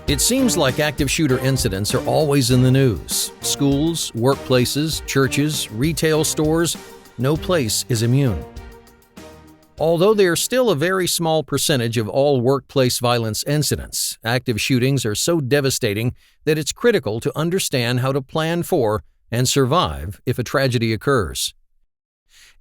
It seems like active shooter incidents are always in the news. Schools, workplaces, churches, retail stores, no place is immune. Although they are still a very small percentage of all workplace violence incidents, active shootings are so devastating that it's critical to understand how to plan for and survive if a tragedy occurs.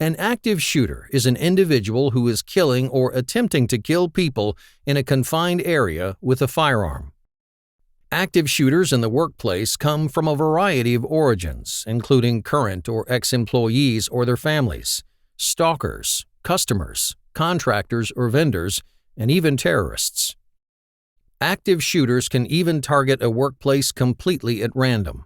An active shooter is an individual who is killing or attempting to kill people in a confined area with a firearm. Active shooters in the workplace come from a variety of origins, including current or ex-employees or their families, stalkers, customers, contractors or vendors, and even terrorists. Active shooters can even target a workplace completely at random.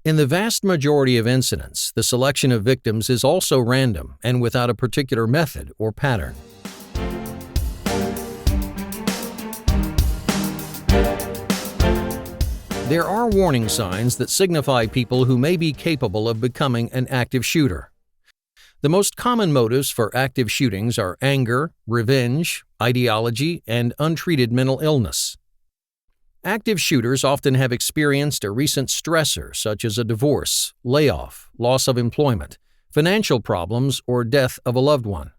In the vast majority of incidents, the selection of victims is also random and without a particular method or pattern. There are warning signs that signify people who may be capable of becoming an active shooter. The most common motives for active shootings are anger, revenge, ideology, and untreated mental illness. Active shooters often have experienced a recent stressor such as a divorce, layoff, loss of employment, financial problems, or death of a loved one.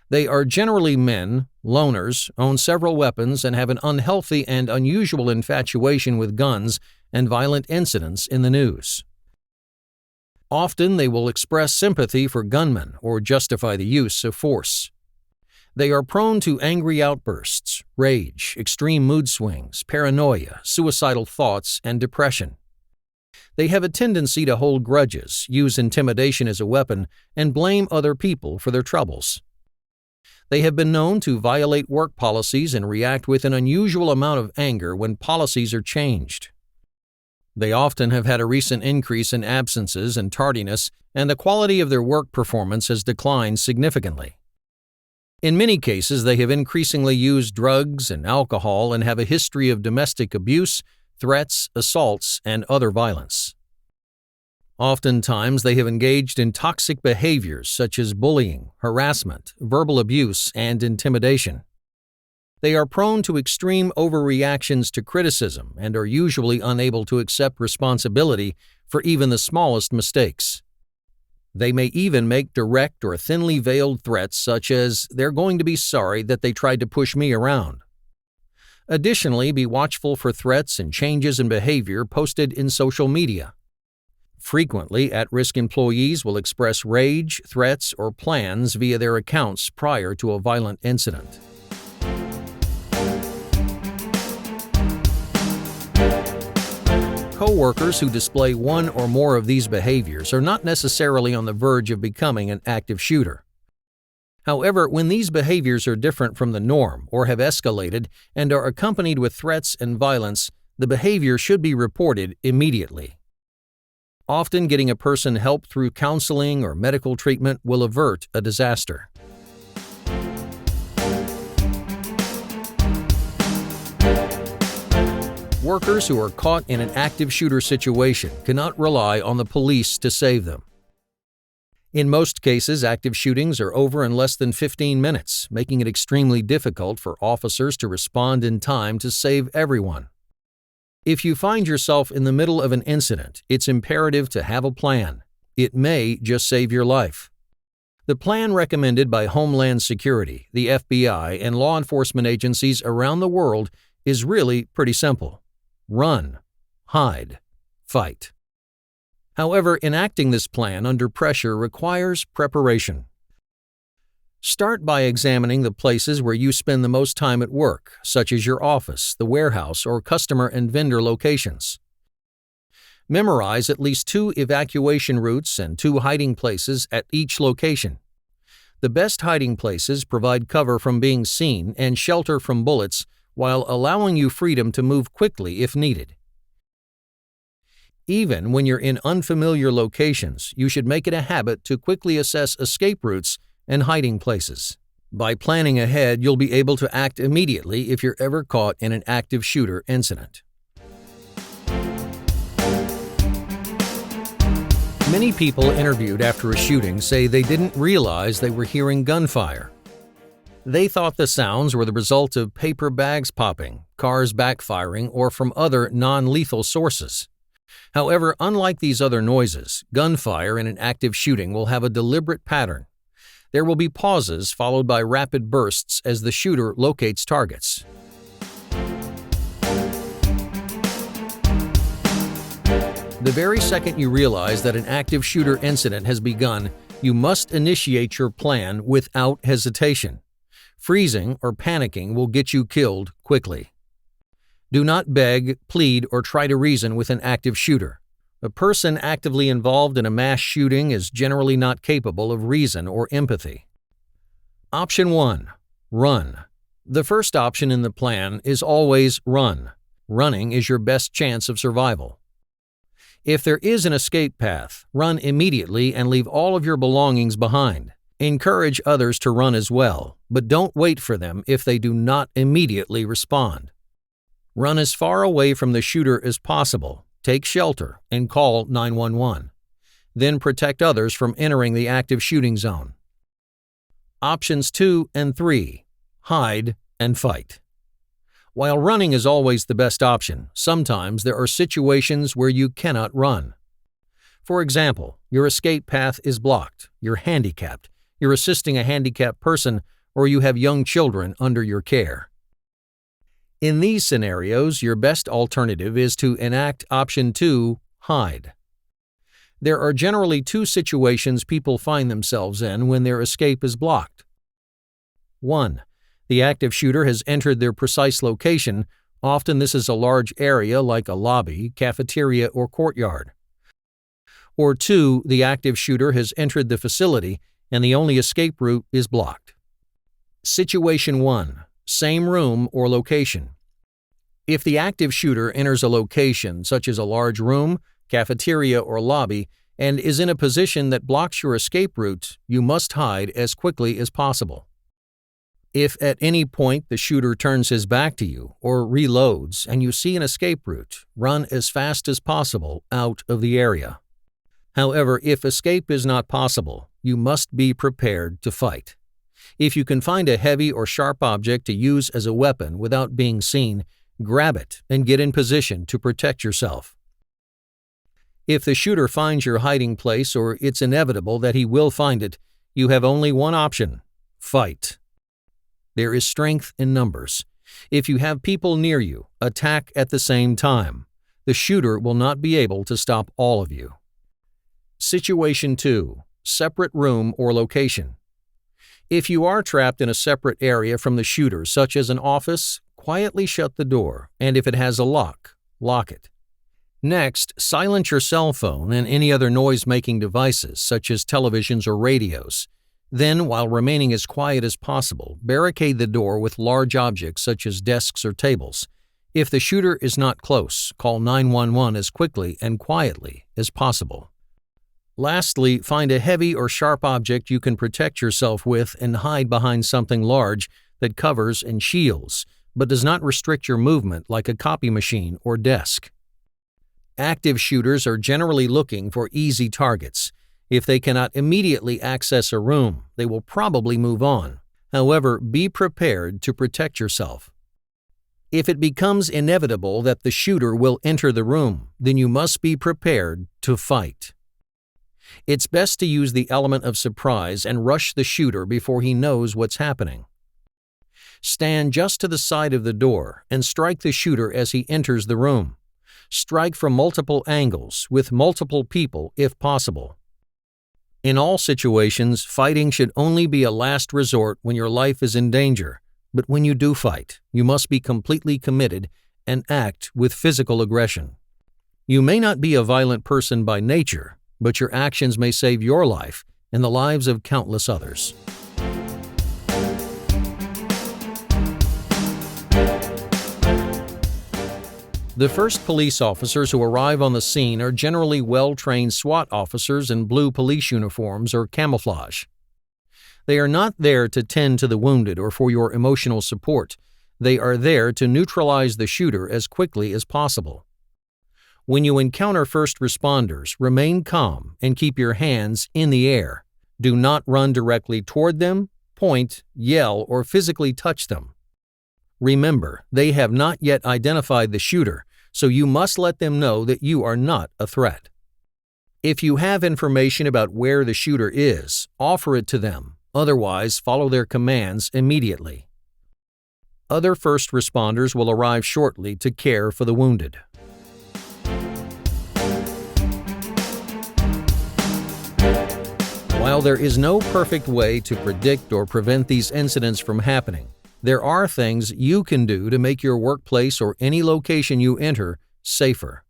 They are generally men, loners, own several weapons, and have an unhealthy and unusual infatuation with guns and violent incidents in the news. Often they will express sympathy for gunmen or justify the use of force. They are prone to angry outbursts, rage, extreme mood swings, paranoia, suicidal thoughts, and depression. They have a tendency to hold grudges, use intimidation as a weapon, and blame other people for their troubles. They have been known to violate work policies and react with an unusual amount of anger when policies are changed. They often have had a recent increase in absences and tardiness, and the quality of their work performance has declined significantly. In many cases, they have increasingly used drugs and alcohol and have a history of domestic abuse, threats, assaults, and other violence. Oftentimes, they have engaged in toxic behaviors such as bullying, harassment, verbal abuse, and intimidation. They are prone to extreme overreactions to criticism and are usually unable to accept responsibility for even the smallest mistakes. They may even make direct or thinly veiled threats such as, "They're going to be sorry that they tried to push me around." Additionally, be watchful for threats and changes in behavior posted in social media. Frequently, at-risk employees will express rage, threats, or plans via their accounts prior to a violent incident. Co-workers who display one or more of these behaviors are not necessarily on the verge of becoming an active shooter. However, when these behaviors are different from the norm or have escalated and are accompanied with threats and violence, the behavior should be reported immediately. Often getting a person help through counseling or medical treatment will avert a disaster. Workers who are caught in an active shooter situation cannot rely on the police to save them. In most cases, active shootings are over in less than 15 minutes, making it extremely difficult for officers to respond in time to save everyone. If you find yourself in the middle of an incident, it's imperative to have a plan. It may just save your life. The plan recommended by Homeland Security, the FBI, and law enforcement agencies around the world is really pretty simple. Run, hide, fight. However, enacting this plan under pressure requires preparation. Start by examining the places where you spend the most time at work, such as your office, the warehouse, or customer and vendor locations. Memorize at least 2 evacuation routes and 2 hiding places at each location. The best hiding places provide cover from being seen and shelter from bullets while allowing you freedom to move quickly if needed. Even when you're in unfamiliar locations, you should make it a habit to quickly assess escape routes and hiding places. By planning ahead, you'll be able to act immediately if you're ever caught in an active shooter incident. Many people interviewed after a shooting say they didn't realize they were hearing gunfire. They thought the sounds were the result of paper bags popping, cars backfiring, or from other non-lethal sources. However, unlike these other noises, gunfire in an active shooting will have a deliberate pattern. There will be pauses followed by rapid bursts as the shooter locates targets. The very second you realize that an active shooter incident has begun, you must initiate your plan without hesitation. Freezing or panicking will get you killed quickly. Do not beg, plead, or try to reason with an active shooter. A person actively involved in a mass shooting is generally not capable of reason or empathy. Option 1. Run. The first option in the plan is always run. Running is your best chance of survival. If there is an escape path, run immediately and leave all of your belongings behind. Encourage others to run as well, but don't wait for them if they do not immediately respond. Run as far away from the shooter as possible, take shelter, and call 911. Then protect others from entering the active shooting zone. Options 2 and 3. Hide and fight. While running is always the best option, sometimes there are situations where you cannot run. For example, your escape path is blocked, you're handicapped, you're assisting a handicapped person, or you have young children under your care. In these scenarios, your best alternative is to enact option 2, hide. There are generally two situations people find themselves in when their escape is blocked. 1. The active shooter has entered their precise location. Often this is a large area like a lobby, cafeteria, or courtyard. Or 2. The active shooter has entered the facility and the only escape route is blocked. Situation 1. Same room or location. If the active shooter enters a location such as a large room, cafeteria, or lobby and is in a position that blocks your escape route, you must hide as quickly as possible. If at any point the shooter turns his back to you or reloads and you see an escape route, run as fast as possible out of the area. However, if escape is not possible, you must be prepared to fight. If you can find a heavy or sharp object to use as a weapon without being seen, grab it and get in position to protect yourself. If the shooter finds your hiding place or it's inevitable that he will find it, you have only one option: fight. There is strength in numbers. If you have people near you, attack at the same time. The shooter will not be able to stop all of you. Situation 2. Separate room or location. If you are trapped in a separate area from the shooter, such as an office, quietly shut the door, and if it has a lock, lock it. Next, silence your cell phone and any other noise-making devices, such as televisions or radios. Then, while remaining as quiet as possible, barricade the door with large objects such as desks or tables. If the shooter is not close, call 911 as quickly and quietly as possible. Lastly, find a heavy or sharp object you can protect yourself with and hide behind something large that covers and shields, but does not restrict your movement like a copy machine or desk. Active shooters are generally looking for easy targets. If they cannot immediately access a room, they will probably move on. However, be prepared to protect yourself. If it becomes inevitable that the shooter will enter the room, then you must be prepared to fight. It's best to use the element of surprise and rush the shooter before he knows what's happening. Stand just to the side of the door and strike the shooter as he enters the room. Strike from multiple angles, with multiple people if possible. In all situations, fighting should only be a last resort when your life is in danger, but when you do fight, you must be completely committed and act with physical aggression. You may not be a violent person by nature, but your actions may save your life and the lives of countless others. The first police officers who arrive on the scene are generally well-trained SWAT officers in blue police uniforms or camouflage. They are not there to tend to the wounded or for your emotional support. They are there to neutralize the shooter as quickly as possible. When you encounter first responders, remain calm and keep your hands in the air. Do not run directly toward them point, yell, or physically touch them. Remember, they have not yet identified the shooter, so you must let them know that you are not a threat. If you have information about where the shooter is, offer it to them. Otherwise, follow their commands immediately. Other first responders will arrive shortly to care for the wounded. While there is no perfect way to predict or prevent these incidents from happening, there are things you can do to make your workplace or any location you enter safer.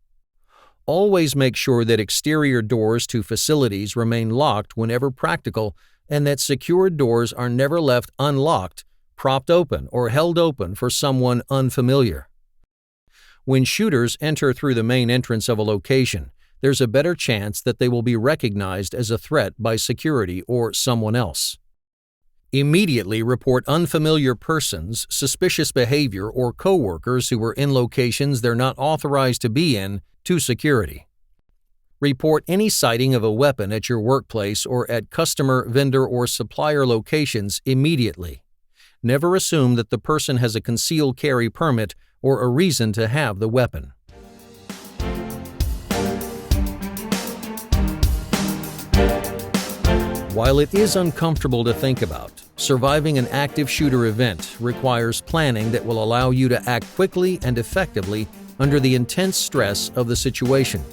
Always make sure that exterior doors to facilities remain locked whenever practical and that secured doors are never left unlocked, propped open, or held open for someone unfamiliar. When shooters enter through the main entrance of a location, there's a better chance that they will be recognized as a threat by security or someone else. Immediately report unfamiliar persons, suspicious behavior, or coworkers who are in locations they're not authorized to be in to security. Report any sighting of a weapon at your workplace or at customer, vendor, or supplier locations immediately. Never assume that the person has a concealed carry permit or a reason to have the weapon. While it is uncomfortable to think about, surviving an active shooter event requires planning that will allow you to act quickly and effectively under the intense stress of the situation.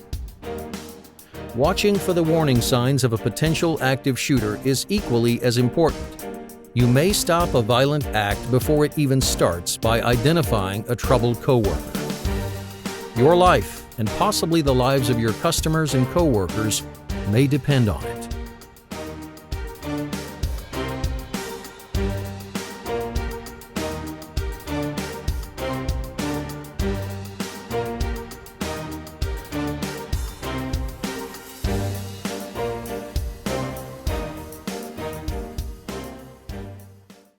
Watching for the warning signs of a potential active shooter is equally as important. You may stop a violent act before it even starts by identifying a troubled coworker. Your life, and possibly the lives of your customers and coworkers, may depend on it.